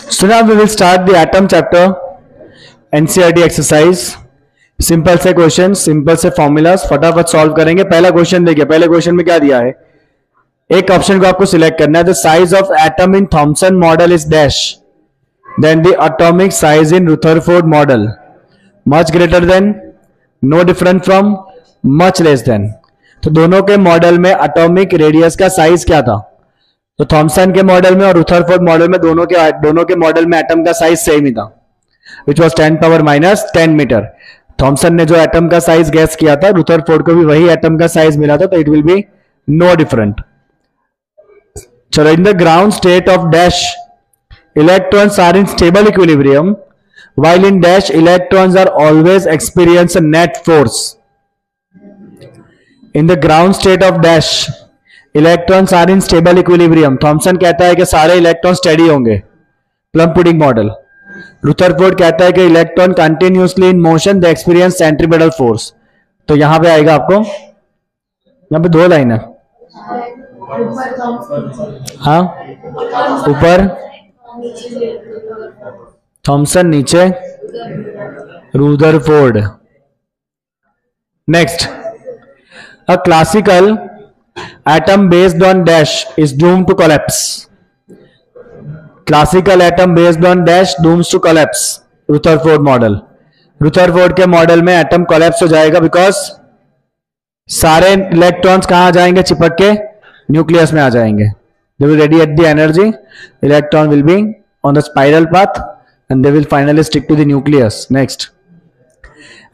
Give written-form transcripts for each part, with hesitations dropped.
So now we will start the atom chapter, NCERT exercise. Simple से question, simple से formulas फटाफट solve करेंगे। पहला क्वेश्चन देखिए, पहले क्वेश्चन में क्या दिया है, एक ऑप्शन को आपको सिलेक्ट करना है। The size of atom in Thomson model is dash than the atomic size in Rutherford model, much greater than, no different from, much less than. तो दोनों के मॉडल में एटॉमिक रेडियस का साइज क्या था? तो थॉमसन के मॉडल में और रुदरफोर्ड मॉडल में दोनों के मॉडल में एटम का साइज सेम ही था, विच वॉज 10⁻⁻10 मीटर। थॉमसन ने जो एटम का साइज गैस किया था, रुदरफोर्ड को भी वही एटम का साइज मिला था, तो it will be no different. चलो, in the ground state of dash electrons are in stable equilibrium while in dash electrons are always experience a net force. In the ground state of dash electrons are in stable equilibrium. Thomson कहता है कि सारे electron steady होंगे, plum pudding model. Rutherford कहता है कि electron continuously in motion they experience centripetal force. तो यहां पे आएगा आपको, यहां पे दो लाइन है, हाँ, ऊपर थॉमसन, नीचे Rutherford. Next, a classical atom based on dash is doomed to collapse. Classical atom based on dash dooms to collapse, Rutherford model. Rutherford के मॉडल में एटम कोलैप्स हो जाएगा, बिकॉज सारे इलेक्ट्रॉन्स कहां जाएंगे? चिपक के न्यूक्लियस में आ जाएंगे। They will radiate the energy, electron will be on the spiral path and they will finally stick to the nucleus. Next,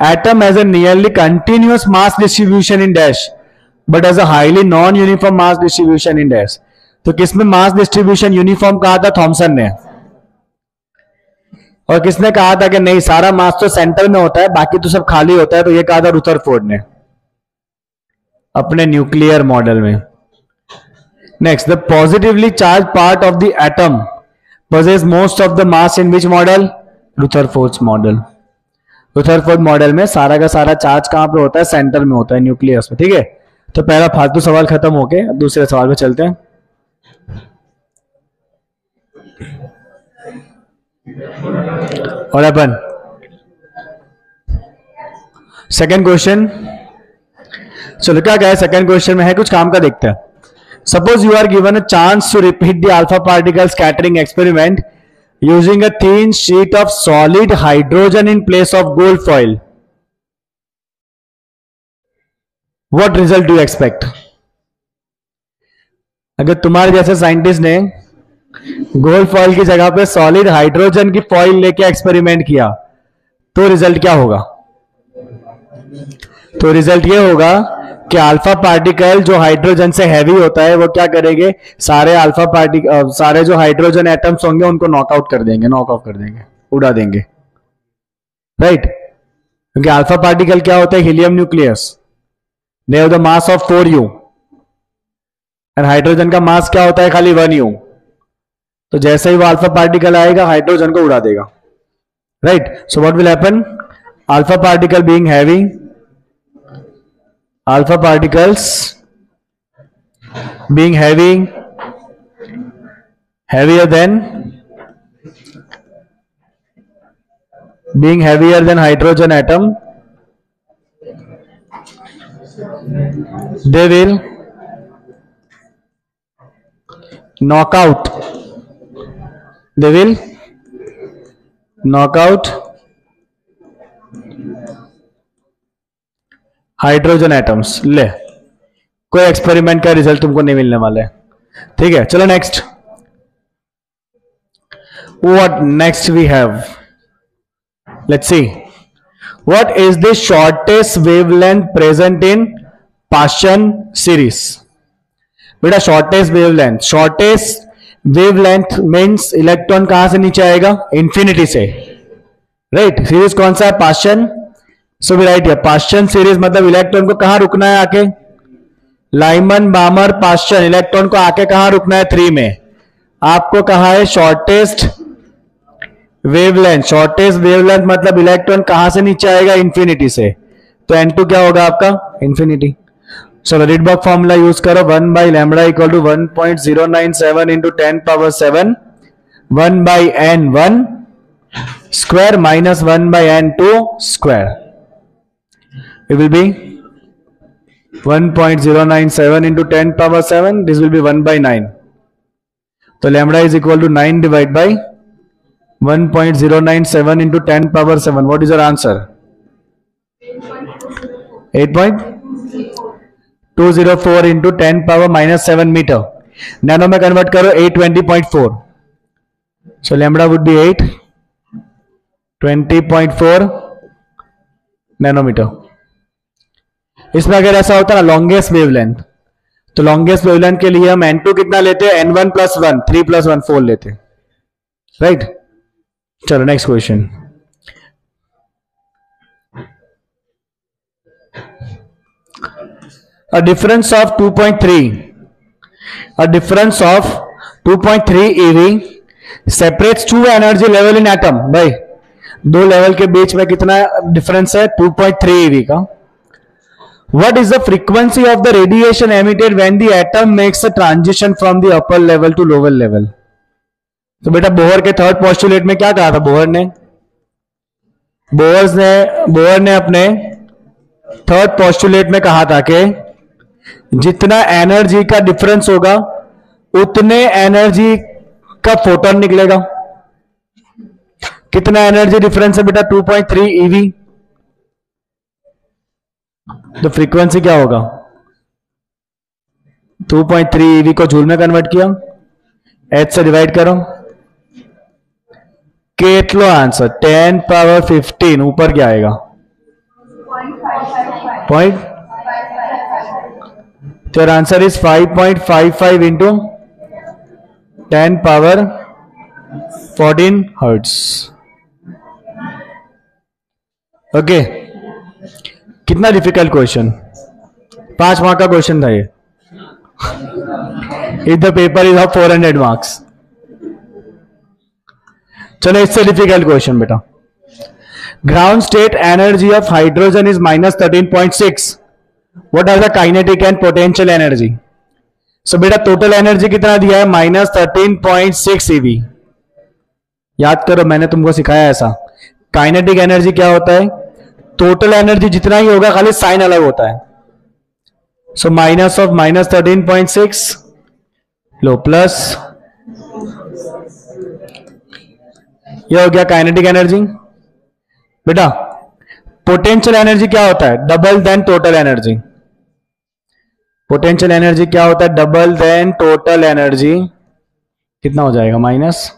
atom has a nearly continuous mass distribution in dash but has a highly non-uniform mass distribution in dash. तो किसमें mass distribution uniform कहा था? Thompson ने। और किसने कहा था कि नहीं, सारा मास तो सेंटर में होता है, बाकी तो सब खाली होता है? तो ये कहा था रुदरफोर्ड ने अपने न्यूक्लियर मॉडल में। Next, the positively charge part of the atom possess most of the mass in which model? Rutherford model. Rutherford model में सारा का सारा चार्ज कहां पे होता है? सेंटर में होता है, न्यूक्लियस में। ठीक है, तो पहला फालतू सवाल खत्म होके अब दूसरे सवाल पे चलते हैं। और अपन सेकंड क्वेश्चन, चलो क्या है सेकंड क्वेश्चन में है, कुछ काम का देखते हैं। Suppose you are given a chance to repeat the alpha particle scattering experiment using a thin sheet of solid hydrogen in place of gold foil. What result do you expect? अगर तुम्हारे जैसे साइंटिस्ट ने gold foil की जगह पे solid hydrogen की foil लेके experiment किया, तो रिजल्ट क्या होगा? तो रिजल्ट ये होगा कि अल्फा पार्टिकल जो हाइड्रोजन से हैवी होता है वो क्या करेंगे, सारे अल्फा पार्टिकल, सारे जो हाइड्रोजन एटम्स होंगे उनको नॉकआउट कर देंगे, नॉक ऑफ कर देंगे, उड़ा देंगे, राइट? क्योंकि अल्फा पार्टिकल क्या होता है? Helium nucleus, they have the mass of 4u and hydrogen का मास क्या होता है? खाली 1u। तो जैसे ही वो अल्फा पार्टिकल आएगा हाइड्रोजन को उड़ा देगा, right? So what will happen? Alpha particle being heavy, alpha particles being heavier than hydrogen atom, they will knock out hydrogen atoms. ले, कोई एक्सपेरिमेंट का रिजल्ट तुमको नहीं मिलने वाला है, ठीक है? चलो next, what next we have, let's see, what is the shortest wavelength present in Paschen series? बेटा शॉर्टेस्ट वेवलेंथ मींस इलेक्ट्रॉन कहां से नीचे आएगा? इंफिनिटी से, राइट? सीरीज कौन सा है? Paschen. So we write here Paschen series, मतलब इलेक्ट्रॉन को कहां रुकना है? आके लाइमन बामर पाशन, इलेक्ट्रॉन को आके कहां रुकना है? 3 में। आपको कहा है शॉर्टेस्ट वेवलेंथ। शॉर्टेस्ट वेवलेंथ मतलब इलेक्ट्रॉन कहां से नीचे आएगा? इंफिनिटी से। तो n2 क्या होगा आपका? इंफिनिटी। चलो रिडबर्ग फॉर्मूला यूज करो, 1/λ = 1.097 × 10⁻7 1/n1 square minus 1/n2 square. It will be 1.097 into 10 power 7. This will be 1/9. So lambda is equal to 9 divided by 1.097 into 10 power 7. What is your answer? 8.204 into 10 power minus 7 meter. Nano में convert करो 820.4. So lambda would be 820.4 nanometre. इसमें अगर ऐसा होता ना longest wavelength, तो longest wavelength के लिए हम n2 कितना लेते हैं? n1 + 1, 3 + 1 4 लेते हैं, राइट? चलो next question. A difference of 2.3 eV separates two energy level in atom. भाई दो लेवल के बीच में कितना डिफरेंस है? 2.3 eV का. What is the frequency of the radiation emitted when the atom makes a transition from the upper level to lower level? तो बेटा Bohr के थर्ड पोस्टुलेट में क्या कहा था? बोहर ने अपने थर्ड पोस्टुलेट में कहा था कि जितना एनर्जी का डिफरेंस होगा उतने एनर्जी का फोटोन निकलेगा. कितना एनर्जी डिफरेंस है बेटा? 2.3 eV. तो फ्रीक्वेंसी क्या होगा? 2.3 eV को जूल में कन्वर्ट किया, h से डिवाइड करो, कितना आंसर? 10 पावर 15. ऊपर क्या आएगा? पॉइंट. तो answer is 5.55 into 10 power 14 hertz. Okay, कितना डिफिकल्ट क्वेश्चन? 5 मार्क का क्वेश्चन था ये. If the paper is of 400 marks. चलो इससे डिफिकल्ट क्वेश्चन बेटा. Ground state energy of hydrogen is -13.6. What are the kinetic and potential energy? So बेटा total energy कितना दिया है? -13.6 eV. याद करो, मैंने तुमको सिखाया ऐसा. काइनेटिक एनर्जी क्या होता है? टोटल एनर्जी जितना ही होगा, खाली साइन अलग होता है. सो माइनस ऑफ -13.6 लो प्लस, ये हो गया काइनेटिक एनर्जी. बेटा पोटेंशियल एनर्जी क्या होता है? Double than total energy. Potential energy क्या होता है? Double than total energy. कितना हो जाएगा? माइनस.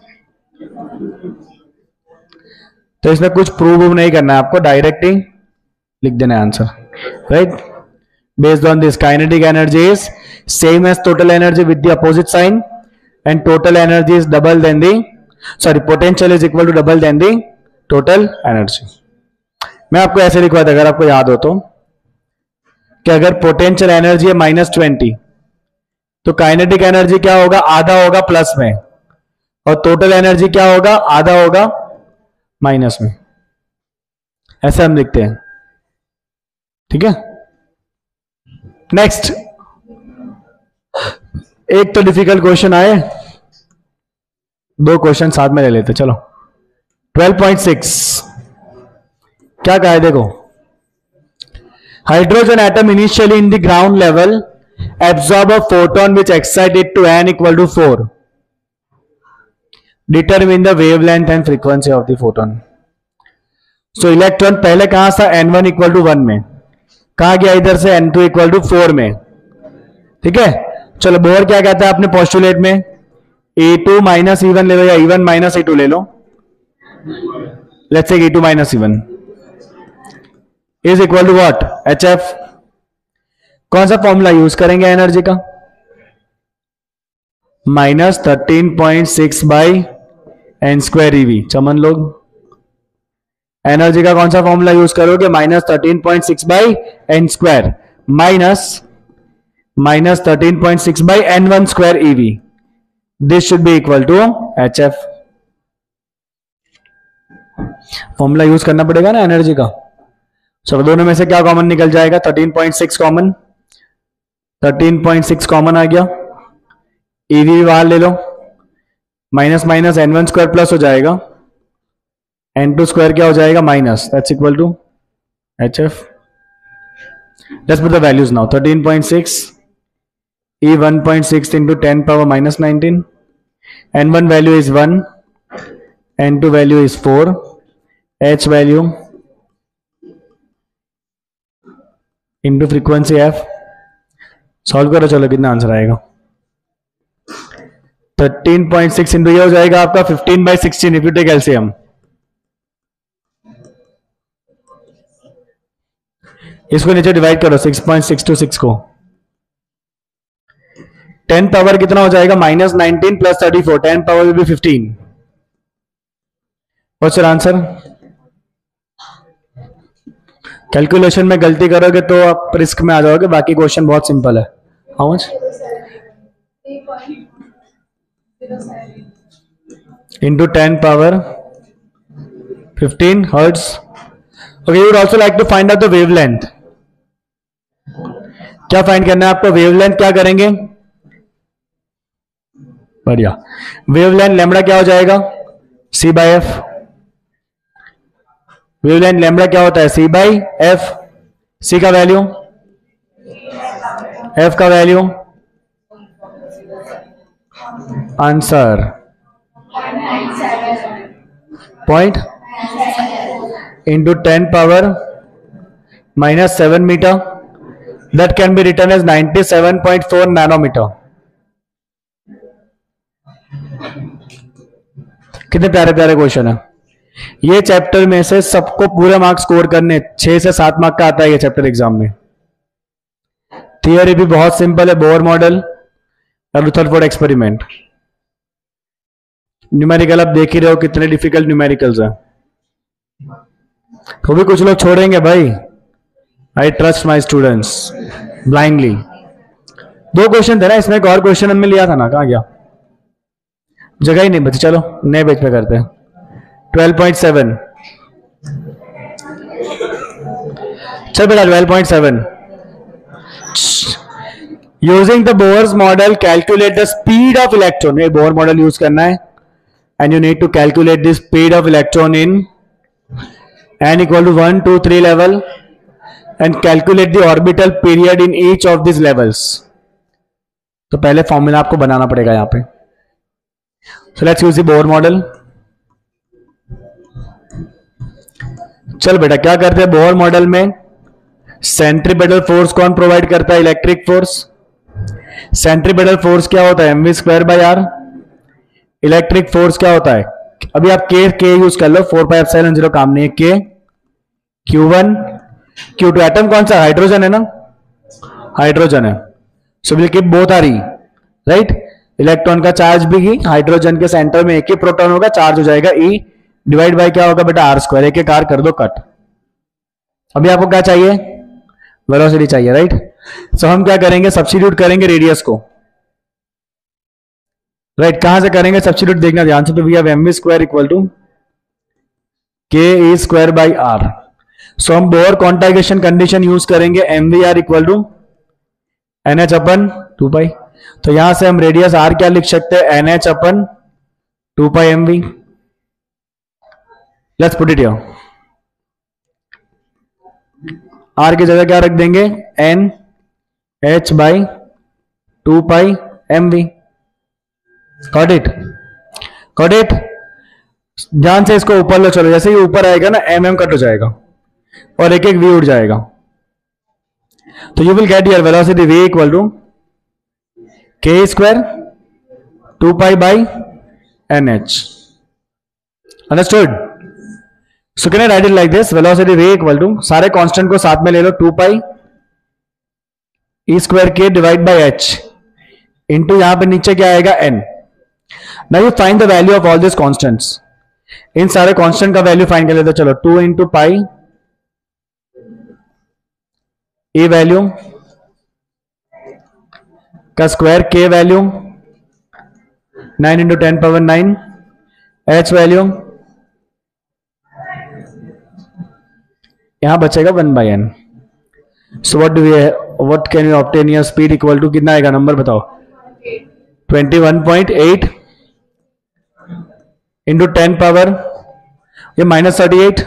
तो इसमें कुछ प्रूव नहीं करना है आपको, डायरेक्ट ही लिख देना है answer, right? Based on this kinetic energy is same as total energy with the opposite sign, and total energy is double than the, sorry, potential is equal to double than the total energy. मैं आपको ऐसे लिखवा था, अगर आपको याद हो तो, कि अगर पोटेंशियल एनर्जी है -20, तो काइनेटिक एनर्जी क्या होगा? आधा होगा प्लस में, और टोटल एनर्जी क्या होगा? आधा होगा माइनस में. ऐसे हम लिखते हैं, ठीक है? नेक्स्ट, एक तो डिफिकल्ट क्वेश्चन आए, 2 क्वेश्चन साथ में ले लेते. चलो 12.6 क्या कहा है? देखो, hydrogen atom initially in the ground level absorb a photon which excite it to n = 4. Determine the wavelength and frequency of the photon. So electron पहले कहां था? n1 = 1 में. कहा गया? इधर से n2 = 4 में. ठीक है, चलो बोहर क्या कहता है अपने पोस्टुलेट में? E2 - E1 ले लो, या E1 - E2 ले लो. Let's say E2 - E1 is equal to what? HF. कौन सा फॉर्मूला यूज करेंगे एनर्जी का? -13.6/n² eV. चमन लोग एनर्जी का कौन सा फॉर्मूला यूज करोगे? -13.6/n² minus -13.6/n1² eV. This should be equal to HF. Formula use करना पड़ेगा ना एनर्जी का. चलो दोनों में से क्या कॉमन निकल जाएगा? 13.6 कॉमन. 13.6 कॉमन आ गया. ईवी बाहर ले लो, minus minus n1 square plus हो जाएगा, n2 स्क्वायर क्या हो जाएगा minus, that's equal to hf. Let's put the values now. 13.6 e 1.6 into 10 power minus 19, n1 value is 1, n2 value is 4, h value into frequency f. Solve करो, चलो कितना answer आएगा. 13.6 into ये हो जाएगा आपका 15/16 इफ यू टेक एलसीएम. इसको नीचे डिवाइड करो 6.626 को. 10 पावर कितना हो जाएगा minus 19 plus 34, 10 power will be 15. What's your answer? Calculation में गलती करोगे तो आप रिस्क में आ जाओगे, बाकी क्वेश्चन बहुत सिंपल है. How much? Into 10 power 15 hertz. Okay, you would also like to find out the wavelength. क्या फाइंड करना है आपको? वेवलेंथ क्या करेंगे? बढ़िया. वेवलेंथ लैम्बडा क्या हो जाएगा? c by F. Wavelength lambda क्या होता है? c by F. c का वैल्यू, f का value, answer point into 10 power minus 7 metre. That can be return as 97.4 nanometre. कितने प्यारे प्यारे क्वेश्चन है. ये चैप्टर में से सबको पूरे मार्क्स स्कोर करने 6 से 7 मार्क का आता है ये चैप्टर एग्जाम में. थियरी भी बहुत सिंपल है, बोर मॉडल और रुथरफोर्ड एक्सपेरिमेंट. न्यूमेरिकल आप देख ही रहे हो कितने डिफिकल्ट न्यूमेरिकल्स हैं. तो भी कुछ लोग छोड़ेंगे भाई. I trust my students blindly. 2 question थे ना इसमें, एक और क्वेश्चन हमने लिया था ना, कहां गया? जगह ही नहीं बची. चलो नए पेज पे करते हैं. 12.7. चल बेटा 12.7. Using the Bohr's model calculate the speed of electron. ये बोर मॉडल यूज करना है and you need to calculate the speed of electron in n equal to 1, 2, 3 level and calculate the orbital period in each of these levels. तो पहले formula आपको बनाना पड़ेगा यहां पे. So let's use the Bohr model. चल बेटा क्या करते हैं बोर मॉडल में? सेंट्रीपेटल फोर्स कौन प्रोवाइड करता है? Electric force. सेंट्रीपेटल फोर्स क्या होता है? mv²/r. इलेक्ट्रिक फोर्स क्या होता है? अभी आप के यूज कर लो, 4πε0 काम नहीं है. के Q1 Q2. एटम कौन सा? हाइड्रोजन है ना, हाइड्रोजन है. So will keep both R E, right. Electron का चार्ज भी हाइड्रोजन के सेंटर में एक ही प्रोटॉन होगा, चार्ज हो जाएगा ई डिवाइड बाय क्या होगा बेटा? r². एक एक r कर दो कट. अभी आपको क्या चाहिए? वेलोसिटी चाहिए, राइट. सो हम क्या करेंगे? सब्स्टिट्यूट करेंगे रेडियस को, राइट. कहां से करेंगे सब्स्टिट्यूट? देखना ध्यान से. तो we have mv² equal to ke²/r. So हम बोर क्वांटाइजेशन कंडीशन यूज करेंगे. mvr equal to nh/2π. तो यहां से हम रेडियस r क्या लिख सकते हैं? nh/2πmv. Let's put it here. r की जगह क्या रख देंगे? nh/2πmv. Got it? Got it? ध्यान से इसको ऊपर लो. चलो जैसे ही ऊपर आएगा ना mm कट हो जाएगा और एक एक v उड़ जाएगा. तो you will get your velocity v equal to k² 2π/nh. Understood? So can I write it like this? Velocity v equal to, सारे कांस्टेंट को साथ में ले लो, 2π e² k divide by h into यहां पे नीचे क्या आएगा? n. Now you find the value of all this constants. इन सारे कांस्टेंट का वैल्यू फाइंड कर लेते. चलो 2 इंटू पाई ए वैल्यू का square, K value 9 into 10 power 9, H value यहां बचेगा 1/n. So what can you obtain your speed equal to? कितना आएगा नंबर बताओ? 21.8 इंटू 10 पावर, ये -38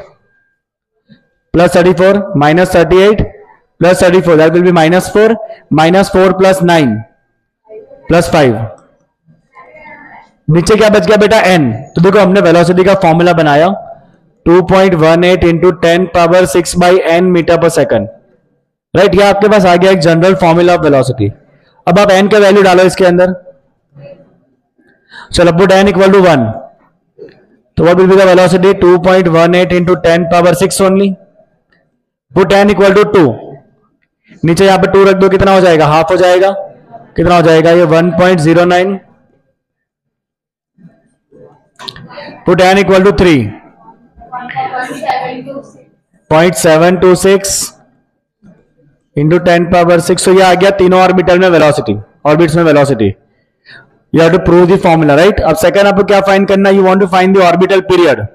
plus 34 -38 plus 34, that will be -4 -4 plus 9 plus 5। नीचे क्या बच गया बेटा n। तो देखो हमने वेलोसिटी का फॉर्मूला बनाया 2.18 into 10 power 6 by n metre पर सेकंड, राइट। ये आपके पास आ गया एक जनरल फॉर्मूला ऑफ वेलोसिटी। अब आप n का वैल्यू डालो इसके अंदर। चलो पुट n इक्वल टू 1, तो what will be the velocity 2.18 into 10 power 6 only. Put n equal to 2, नीचे यहां पे 2 रख दो, कितना हो जाएगा, हाफ हो जाएगा। कितना हो जाएगा ये 1.09। Put n equal to 3, 0.726 into 10 power 6। तो ये आ गया तीनों ऑर्बिटल में वेलोसिटी, ऑर्बिट्स में velocity. You have to prove the formula, right. अब सेकंड आपको क्या फाइंड करना है, you want to find the orbital period.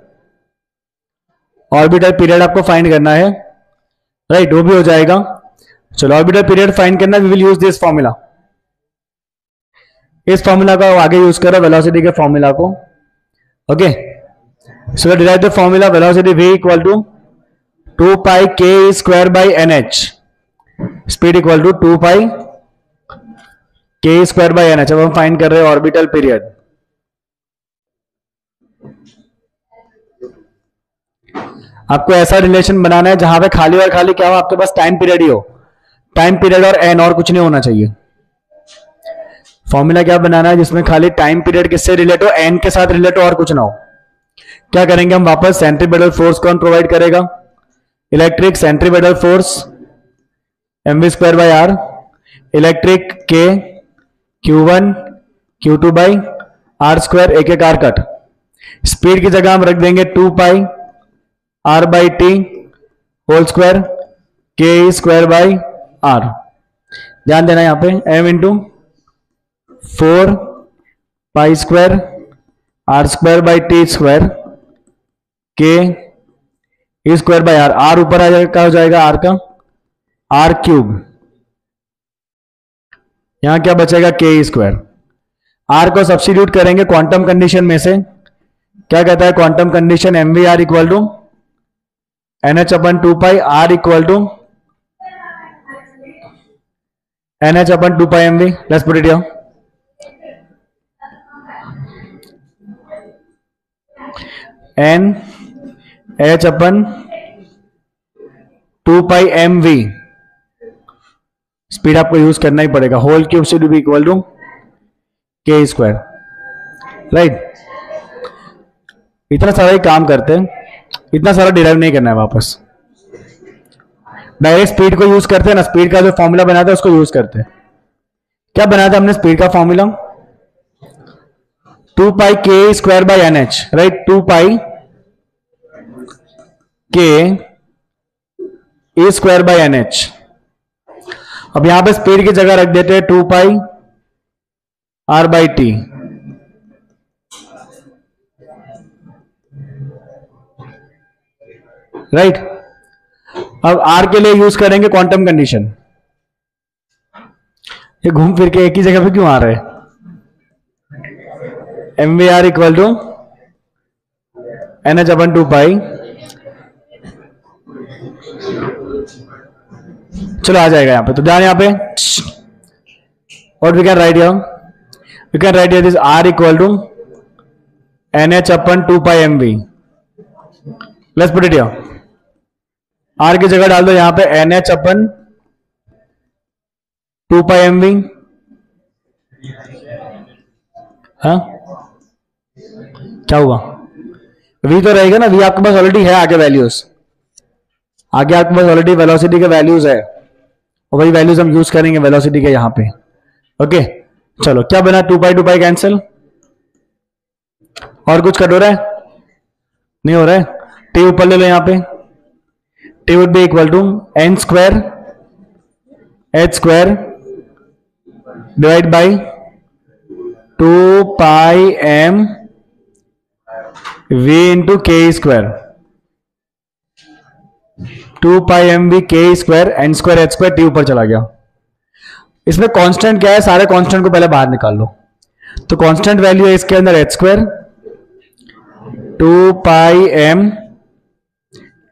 Orbital period आपको फाइंड करना है, राइट, वो भी हो जाएगा। चलो ऑर्बिटल पीरियड फाइंड करना, we will use this formula. इस फॉर्मूला को आगे यूज करो, वेलोसिटी के फॉर्मूला को। Okay, so derive the formula velocity v equal to 2 pi k square by NH, speed equal to 2 pi k square by NH। अब हम find कर रहे हैं ऑर्बिटल पीरियड। आपको ऐसा रिलेशन बनाना है जहां पे खाली और खाली क्या हो, आपके पास टाइम पीरियड ही हो। टाइम पीरियड और n, और कुछ नहीं होना चाहिए। फॉर्मूला क्या बनाना है जिसमें खाली टाइम पीरियड किससे रिलेट हो, n के साथ रिलेट हो और कुछ ना हो। क्या करेंगे हम, वापस सेंट्रीपेटल फोर्स कौन प्रोवाइड करेगा, electric centripetal force mv square by r, electric k q1 q2 by r square, एक एक r कट। स्पीड की जगह हम रख देंगे 2 pi r by t whole square k square by r। ध्यान देना यहां पे m into 4 pi square r square by t square k square by r ऊपर आ जाएगा, क्या हो जाएगा r का r क्यूब। यहां क्या बचेगा k स्क्वायर। r को सब्स्टिट्यूट करेंगे क्वांटम कंडीशन में से। क्या कहता है quantum condition, mvr equal to nh upon 2 pi, r equal to nh upon 2 pi mv। Let's put it here. n h upon 2 pi mv, speed आपको use करना ही पड़ेगा, whole cube should be equal to k square, right. इतना सारा ही काम करते हैं, इतना सारा डिराइव नहीं करना है, वापस डायरेक्ट स्पीड को यूज करते हैं ना। स्पीड का जो फॉर्मूला बनाया था उसको यूज करते हैं। क्या बनाया था हमने स्पीड का formula, 2 pi k square by NH, right. 2 pi k square by NH। अब यहां पे स्पीड की जगह रख देते हैं 2 pi r by t, right. अब r के लिए यूज करेंगे क्वांटम कंडीशन। ये घूम फिर के एक ही जगह पे क्यों आ रहे हैं, mvr equal to NH upon 2 पाई। चलो आ जाएगा यहां पे, तो ध्यान यहां पे और we can write here, we can write here this r equal to NH upon 2 pi mv। Let's put it here. r की जगह डाल दो यहां पे NH अपन 2 पाई mv। हाँ क्या हुआ, v तो रहेगा ना, v आपके पास ऑलरेडी है आगे वैल्यूज, आगे आपके पास ऑलरेडी वेलोसिटी के वैल्यूज है, और वही वैल्यूज हम यूज करेंगे वेलोसिटी के यहां पे। ओके चलो क्या बना, 2 पाई 2 पाई कैंसिल, और कुछ कट हो रहा है, नहीं हो रहा है। t ऊपर ले लो यहां पे, t would be equal to n square h square divide by 2 pi m v into k square, 2 pi M V K square N square H square, T ऊपर चला गया। इसमें कांस्टेंट क्या है, सारे कांस्टेंट को पहले बाहर निकाल लो। तो कांस्टेंट वैल्यू है इसके अंदर एच स्क्वायर, 2πm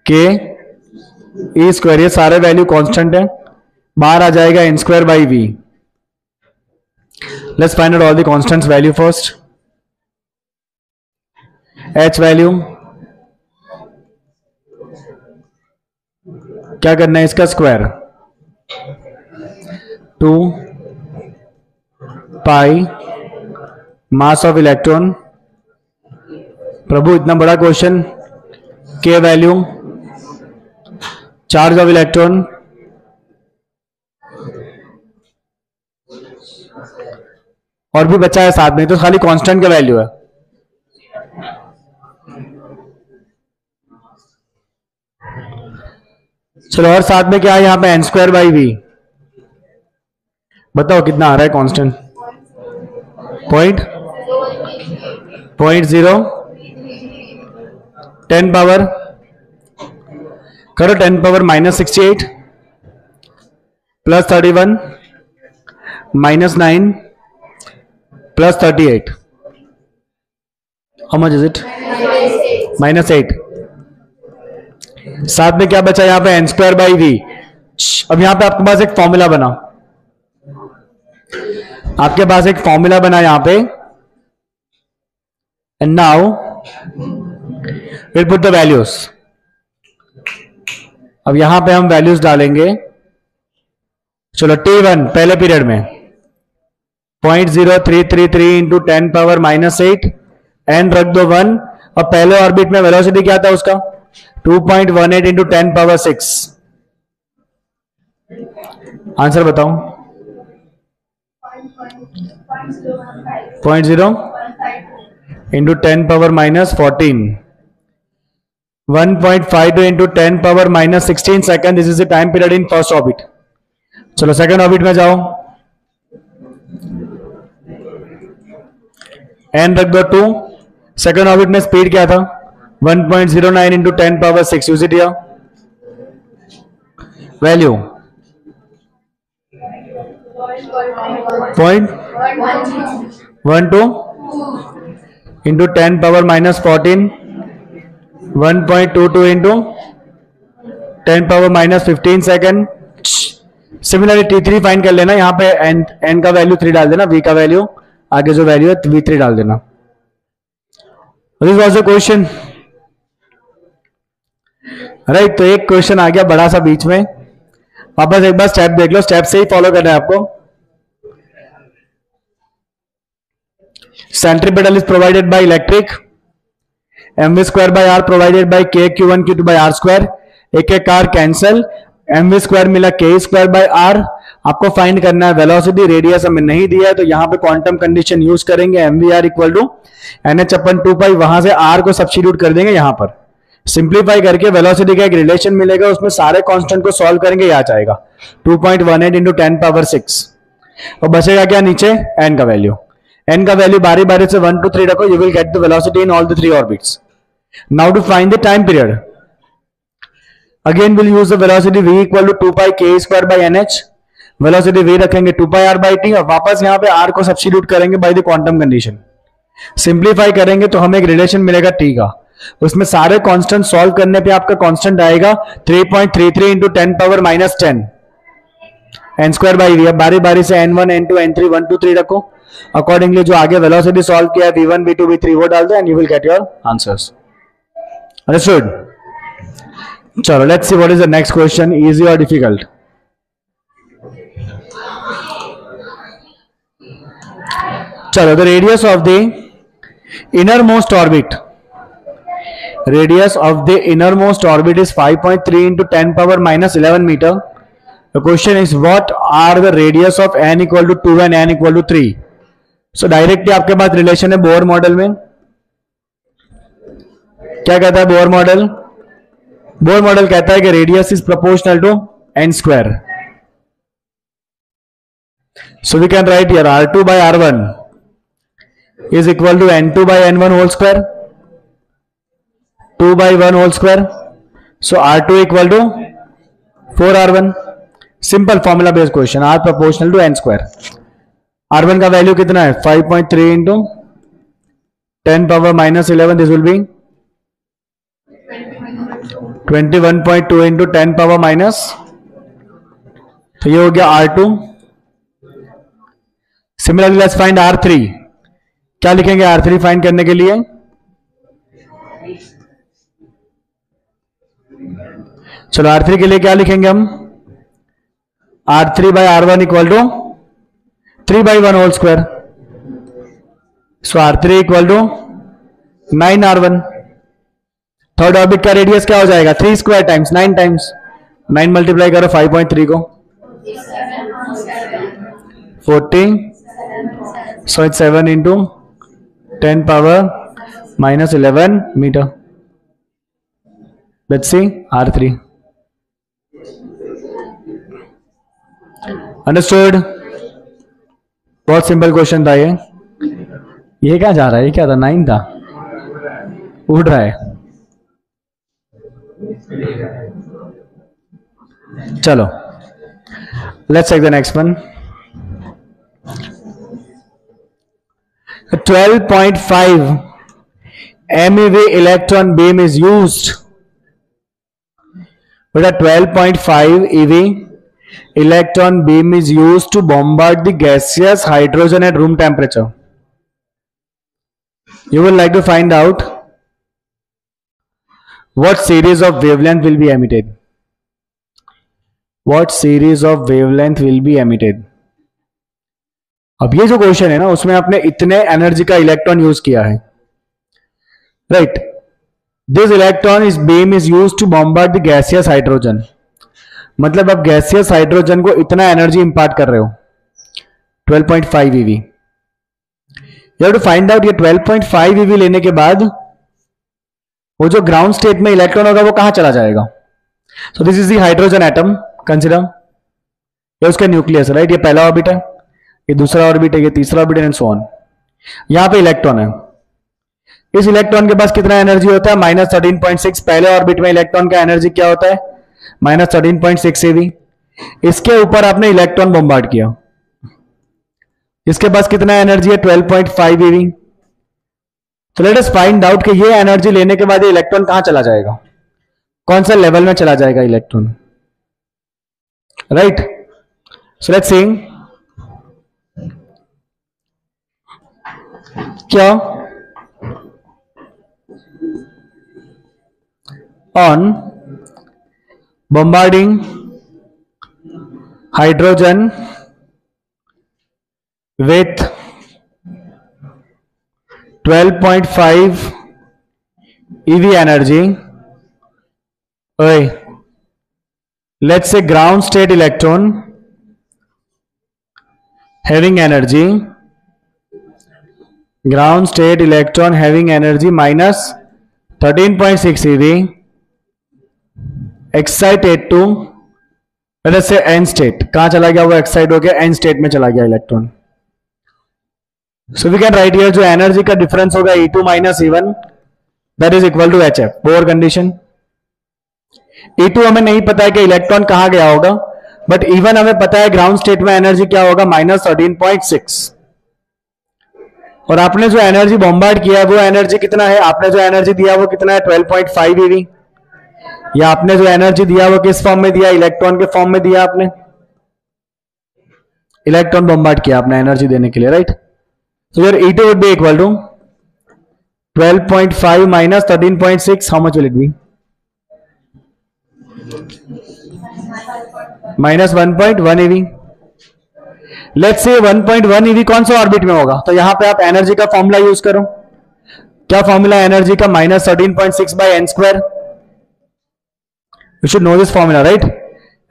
के ई स्क्वायर, ये सारे वैल्यू कांस्टेंट है, बाहर आ जाएगा n square by V. Let's find out all the constants value first. h value क्या करना है, इसका square 2 pi mass of electron. प्रभु इतना बड़ा क्वेश्चन, के वैल्यू चार्ज ऑफ इलेक्ट्रॉन, और भी बचा है साथ में, तो खाली कांस्टेंट का वैल्यू है। चलो, और साथ में क्या है यहाँ पे, n स्क्वायर बाई वी। बताओ कितना आ रहा है कांस्टेंट? 0.0 10 पावर करो, 10 power -68 plus 31 -9 plus 38। How much is it? -8। साथ में क्या बचा यहाँ पे, n स्क्वायर बाई वी। अब यहां पे आपके पास एक फॉर्मूला बना, आपके पास एक फॉर्मूला बना यहां पे, and now will put the values. अब यहां पे हम वैल्यूज डालेंगे। चलो, T1 पहले पीरियड में 0.0333 इंटू 10 पावर -8, एन रख दो 1, और पहले ऑर्बिट में वेलोसिटी क्या था उसका, 2.18 इंटू 10 पावर 6। आंसर बताओ। 0.0 into 10 power -14, 1.52 into 10 power -16 second. This is the time period in first orbit. चलो, सेकेंड ऑर्बिट में जाओ, एन रख दो 2। सेकेंड ऑर्बिट में स्पीड क्या था, 1.09 into 10 power 6। Use it here. Value 0.12 into 10 power -14, 1.22 into 10 power -15 second. Similarly T3 find कर लेना, यहां पे n का वैल्यू 3 डाल देना, v का वैल्यू आगे जो वैल्यू है v3 डाल देना। This was the question, right. तो एक क्वेश्चन आ गया बड़ा सा बीच में, वापस एक बार स्टेप देख लो, स्टेप से ही फॉलो करना है आपको। Centripetal is provided by electric, mv square by r provided by k q1 q2 by r square. एक एक कार कैंसल, mv स्क्वायर मिला k स्क्वायर बाय r। आपको फाइंड करना है वेलोसिटी, रेडियस हमें नहीं दिया है, तो यहां पे क्वांटम कंडीशन यूज करेंगे, mvr इक्वल टू nh/2π। वहां से r को सब्स्टिट्यूट कर देंगे यहां पर, सिंप्लीफाई करके वेलोसिटी का एक रिलेशन मिलेगा, उसमें सारे कांस्टेंट को सॉल्व करेंगे, यह आ जाएगा 2.18 इंटू 10 पावर 6। और बचेगा क्या नीचे, n का वैल्यू। n का वैल्यू बारी बारी से 1 to 3 रखो, you will get the velocity in all the 3 orbits. Now to find the time period, again will use the velocity v equal to 2 pi k square by nh। Velocity v रखेंगे 2 pi r by T, और वापस यहां पे r को substitute करेंगे by the quantum condition. Simplify करेंगे तो हमें एक रिलेशन मिलेगा t का, उसमें सारे कांस्टेंट सॉल्व करने पे आपका कांस्टेंट आएगा 3.33 into 10 power -10 n square by V. अब बारी बारी से n1 n2 n3 1 2 3 रखो, अकॉर्डिंगली जो आगे वेलोसिटी सॉल्व किया है v1 v2 v3 वो डाल दो, and you will get your answers. Understood? चलो, let's see what is the next question, easy और डिफिकल्ट। चलो, the radius of the innermost orbit, radius of the innermost orbit is 5.3 into 10 power -11 meter. The question is what are the radius of n equal to 2 and n equal to 3? So directly आपके पास relation है Bohr model में। क्या कहता है Bohr model? Bohr model कहता है कि radius is proportional to n square. So we can write here r2 by r1 is equal to n2 by n1 whole square, 2 by 1 whole square. So r2 equal to 4r1. Simple formula based question, r proportional to n square. r1 का value कितना है 5.3 into 10 power -11, this will be 21.2 into 10 power minus, तो ये हो गया R2। Similarly let's find R3। क्या लिखेंगे R3 find करने के लिए? चलो R3 के लिए क्या लिखेंगे हम? R3 by R1 equal to 3/1 whole square. So R3 equal to 9R1। Third orbit का रेडियस क्या हो जाएगा? 3 स्क्वायर टाइम्स 9 टाइम्स 9 मल्टीप्लाई करो 5.3 को 40, so it's 7 into 10 power minus 11 metre. Let's see R3। Understood? बहुत सिंपल क्वेश्चन था ये। क्या जा रहा है? ये क्या था? 9 था, उड़ रहा है। चलो let's take the next one. 12.5 MeV electron beam is used. But a 12.5 eV electron beam is used to bombard the gaseous hydrogen at room temperature. You will like to find out what series of wavelength will be emitted. What series of wavelength will be emitted? अब ये जो question है ना, उसमें आपने इतने energy का electron use किया है, right? This electron is beam is used to bombard the gaseous hydrogen. मतलब आप गैसियस हाइड्रोजन को इतना एनर्जी इंपार्ट कर रहे हो 12.5 eV। You have to find out ये 12.5 eV लेने के बाद वो जो ग्राउंड स्टेट में इलेक्ट्रॉन होगा वो कहां चला जाएगा? So this is the hydrogen atom, consider. ये उसका न्यूक्लियस, राइट? ये पहला ऑर्बिट है, ये दूसरा ऑर्बिट है, ये तीसरा ऑर्बिट है, एंड सो ऑन। यहां पे इलेक्ट्रॉन है। इस इलेक्ट्रॉन के पास कितना एनर्जी होता है? -13.6। पहले ऑर्बिट में इलेक्ट्रॉन का एनर्जी क्या होता है? -13.6 eV। इसके ऊपर आपने इलेक्ट्रॉन बॉम्बार्ड किया, इसके पास कितना एनर्जी है? 12.5 eV। तो लेट अस फाइंड आउट कि ये एनर्जी लेने के बाद ये इलेक्ट्रॉन कहां चला जाएगा, कौन सा लेवल में चला जाएगा electron, right? So let's see. क्या on bombarding hydrogen with 12.5 eV energy, let's say ground state electron having energy, ground state electron having energy -13.6 eV excited to let's say n state। कहां चला गया वो? Excite हो गया n state में चला गया electron. So we can write here जो एनर्जी का डिफरेंस होगा E2 - E1 that is equal to HF। Bohr condition. E2 हमें नहीं पता है कि इलेक्ट्रॉन कहां गया होगा, बट E1 हमें पता है ग्राउंड स्टेट में एनर्जी क्या होगा? -13.6। और आपने जो एनर्जी बॉम्बार्ड किया वो एनर्जी कितना है? आपने जो एनर्जी दिया वो कितना है? 12.5 eV। या आपने जो एनर्जी दिया वो किस फॉर्म में दिया? इलेक्ट्रॉन के फॉर्म में दिया। आपने इलेक्ट्रॉन बॉम्बार्ड किया आपने एनर्जी देने के लिए, right? So your E2 would be equal to 12.5 - 13.6। How much will it be? -1.1 eV। Let's say 1.1 eV कौन सा ऑर्बिट में होगा? तो यहां पे आप एनर्जी का फॉर्मूला यूज करो। क्या फॉर्मूला एनर्जी का? -13.6/n²। You should know this formula, right?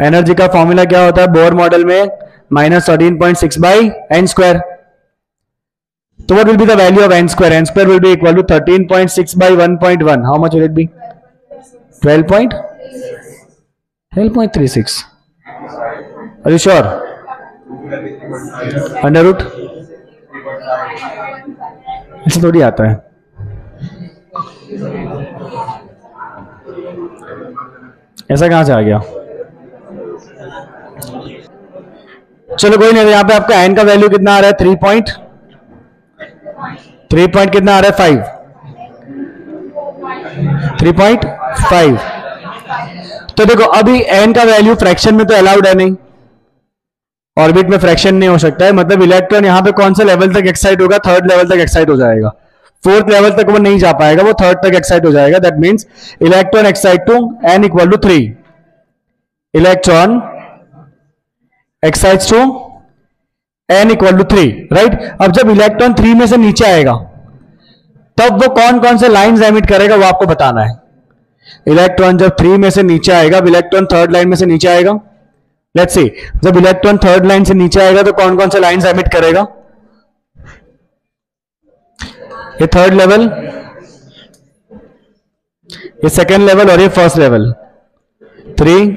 Energy का फॉर्मूला क्या होता है बोर मॉडल में? -13.6/n²। तो what will be the value of n²? n² will be equal to 13.6/1.1। How much will it be? 12.36। Are you sure? Under root ऐसे थोड़ी आता है। ऐसा कहां से आ गया? चलो कोई नहीं, यहां पे आपका n का वैल्यू कितना आ रहा है? 3 कितना आ रहा है? 5। 3.5। तो देखो अभी n का वैल्यू फ्रैक्शन में तो अलाउड है नहीं, ऑर्बिट में फ्रैक्शन नहीं हो सकता है, मतलब इलेक्ट्रॉन यहां पे कौन सा लेवल तक एक्साइट होगा, थर्ड लेवल तक एक्साइट हो जाएगा, फोर्थ लेवल तक वो नहीं जा पाएगा, वो थर्ड तक एक्साइट हो जाएगा। That means electron excite to n equal to 3, electron excites to n equal to 3, right. अब जब इलेक्ट्रॉन 3 में से नीचे आएगा तब वो कौन कौन से लाइंस एमिट करेगा वो आपको बताना है। इलेक्ट्रॉन जब 3 में से नीचे आएगा, इलेक्ट्रॉन थर्ड लाइन में से नीचे आएगा, लेट्स सी जब इलेक्ट्रॉन थर्ड लाइन से नीचे आएगा तो कौन कौन से लाइंस एमिट करेगा, ये थर्ड लेवल, ये सेकेंड लेवल और ये फर्स्ट लेवल, 3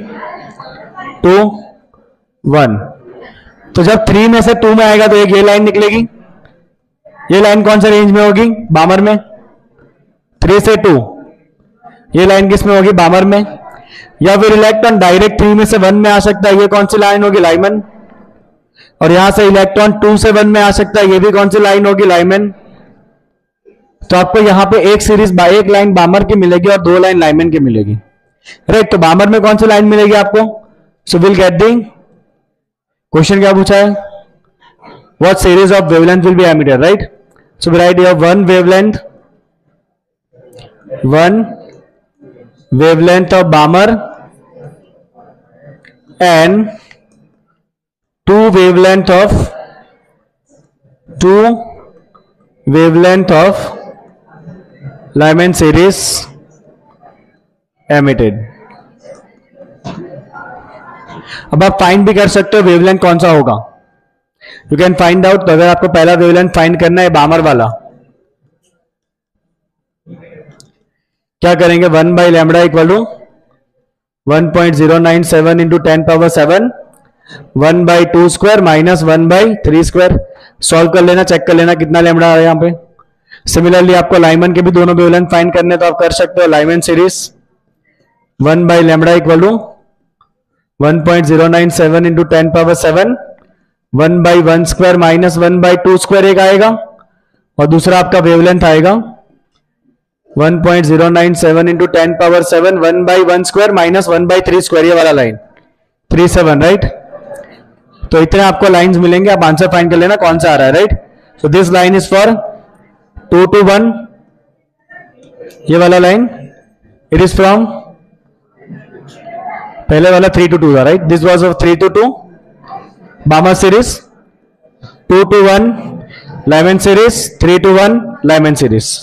2 1। तो जब 3 में से 2 में आएगा तो एक ये लाइन निकलेगी, ये लाइन कौन से रेंज में होगी, बामर में, 3 से 2, ये लाइन किस में होगी, बामर में। या फिर इलेक्ट्रॉन डायरेक्ट 3 में से 1 में आ सकता है, ये कौन सी लाइन होगी, लाइमन। और यहां से इलेक्ट्रॉन 2 से 1 में आ सकता है, ये भी कौन सी लाइन होगी, लाइमन। तो आपको यहां पे एक सीरीज एक लाइन बामर की मिलेगी और 2 लाइन लाइमन की मिलेगी, राइट। तो बामर में कौन सी लाइन मिलेगी आपको, so will get the, question क्या पूछा है, what series of wavelength will be emitted, right. So we write here one wavelength of Balmer and two wavelength of Lyman series emitted। अब आप फाइंड भी कर सकते हो वेवलेंथ कौन सा होगा, यू कैन फाइंड आउट। अगर आपको पहला वेवलेंथ फाइंड करना है बामर वाला, क्या करेंगे, 1 by lambda equal to 1.097 into 10 power 7, 1 by 2 square minus 1 by 3 square. Solve कर लेना, चेक कर लेना कितना लैम्बडा आ रहा है यहाँ पे। सिमिलरली आपको लाइमन के भी दोनों वेवलेंथ फाइंड करने तो आप कर सकते हो, Lyman series 1 by lambda equal to 1.097 into 10 power 7, 1 by 1 square minus 1 by 2 square एक आएगा, और दूसरा आपका वेवलेंथ आएगा 1.097 into 10 power 7, 1 by 1 square minus 1 by 3 square, ये वाला लाइन 37, राइट। तो इतने आपको लाइंस मिलेंगे, आप आंसर फाइंड कर लेना कौन सा आ रहा है, right. So this line is for 2 to 1, ये वाला लाइन इट इज फ्रॉम पहले वाला 3 to 2 था, right. This was of 3 to 2 बामर series, 2 to 1 Lyman series, 3 to 1 Lyman series.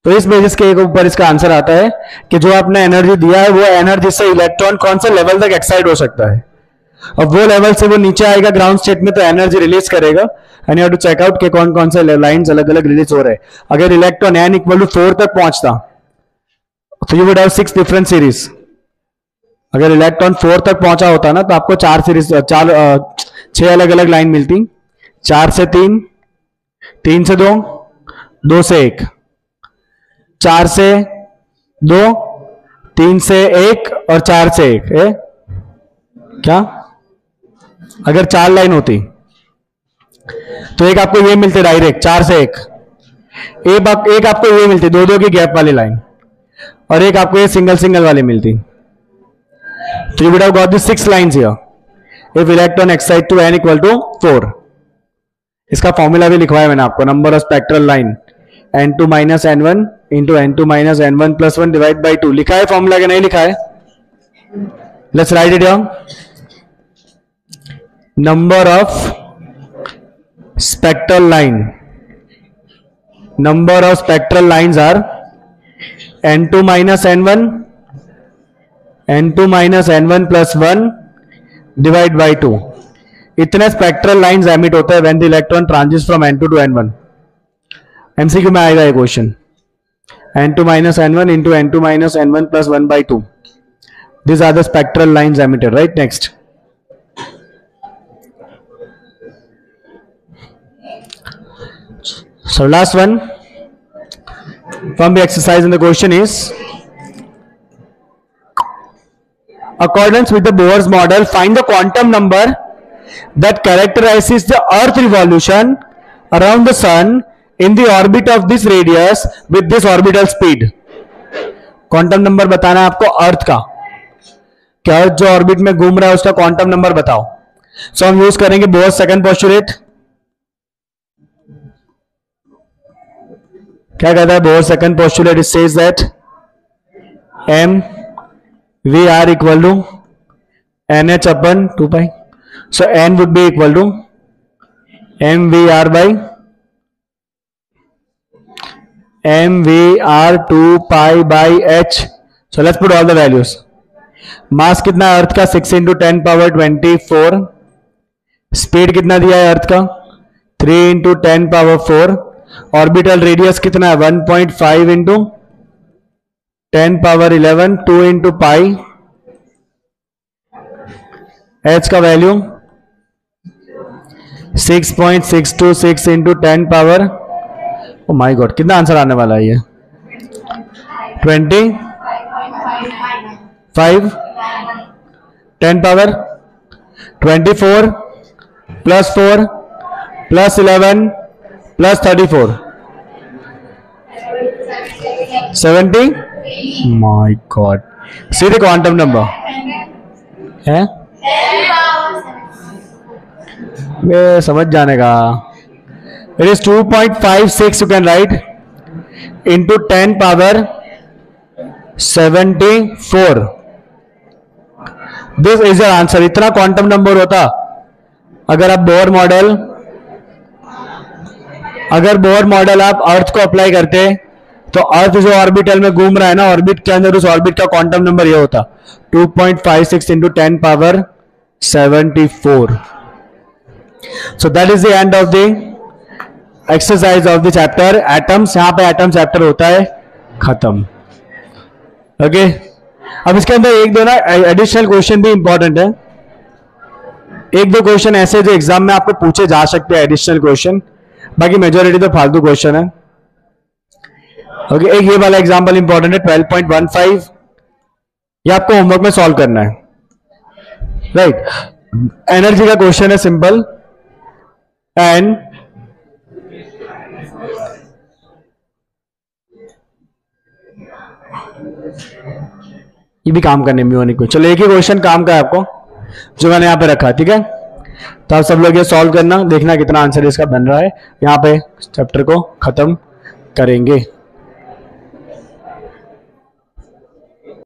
तो इस बेसिस के ऊपर इसका आंसर आता है कि जो आपने एनर्जी दिया है वो एनर्जी से इलेक्ट्रॉन कौन सा लेवल तक एक्साइट हो सकता है। अब वो लेवल से वो नीचे आएगा ग्राउंड स्टेट में तो एनर्जी रिलीज करेगा, and you have to check out के कौन कौन से लाइंस अलग अलग रिलीज हो रहे हैं। अगर इलेक्ट्रॉन n इक्वल टू 4 तक पहुंचता तो you would have 6 different series. अगर इलेक्ट्रॉन 4 तक पहुंचा होता ना तो आपको 6 अलग अलग लाइन मिलती, 4 से 3, 3 से 2, 2 से 1, 4 से 2, 3 से 1 और 4 से 1 है क्या। अगर 4 लाइन होती तो एक आपको ये मिलते डायरेक्ट 4 से 1, एक आपको ये मिलती 2-2 की गैप वाली लाइन, और एक आपको ये सिंगल वाली मिलती। तो you would have got this 6 lines here if electron excite to n equal to 4। इसका फॉर्मूला भी लिखवाया मैंने आपको, number of spectral line n2 minus n1 into n2 minus n1 plus 1 divide by 2। लिखा है फॉर्मूला के नहीं लिखा है, let's write it down. Number of spectral line, number of spectral lines are n2 minus n1, n2 minus n1 plus 1 divide by 2। इतने spectral lines emit होते हैं when the electron transits from n2 to n1। MCQ में आएगा ये question, n2 minus n1 into n2 minus n1 plus 1 by 2. These are the spectral lines emitted, right? Next. So last one from the exercise in the question is, accordance with the Bohr's model, find the quantum number that characterizes the Earth revolution around the Sun in the orbit of this radius with this orbital speed. Quantum number बताना है आपको अर्थ का, क्या जो orbit में घूम रहा है उसका क्वांटम नंबर बताओ। सो हम यूज करेंगे बोर्स सेकंड पोस्टुलेट। क्या कहता है Bohr's second postulate? It says that M V R equal to N H upon 2 pi. So N would be equal to M V R by M V R 2 pi by H. So let's put all the values. Mass कितना है अर्थ का? 6 into 10 power 24। Speed कितना दिया है अर्थ का? 3 into 10 power 4। Orbital radius कितना है? 1.5 into 10 power 11, 2 into pi. H का value 6.626 into 10 power, oh my god, कितना आंसर आने वाला है ये? 25 10 power 24 plus 4 plus 11 plus 34 70। My god, सीधे क्वांटम नंबर है, वे समझ जाने का। It is 2.56 you can write into 10 power 74। This is your answer. इतना क्वांटम नंबर होता अगर आप बोर मॉडल आप अर्थ को अप्लाई करते तो अर्थ जो ऑर्बिटल में घूम रहा है ना, ऑर्बिट के अंदर, उस ऑर्बिट का क्वांटम नंबर ये होता 2.56 into 10 power 74। So that is the end of the exercise of the chapter atoms. यहां पे एटम चैप्टर होता है खत्म। ओके, अब इसके अंदर एक दो ना एडिशनल क्वेश्चन भी इंपॉर्टेंट है। एक दो क्वेश्चन ऐसे जो एग्जाम में आपको पूछे जा सकते हैं, एडिशनल क्वेश्चन, बाकी मेजोरिटी तो फालतू क्वेश्चन है। ओके, एक ये वाला एग्जांपल इंपॉर्टेंट है 12.15, ये आपको होमवर्क में सॉल्व करना है, राइट। एनर्जी का क्वेश्चन है सिंपल, एंड ये भी काम करने में होने को। चलो एक ही क्वेश्चन काम का है आपको जो मैंने यहां पे रखा है, ठीक है। तो आप सब लोग ये सॉल्व करना, देखना कितना आंसर इसका बन रहा है। यहां पे चैप्टर को खत्म करेंगे।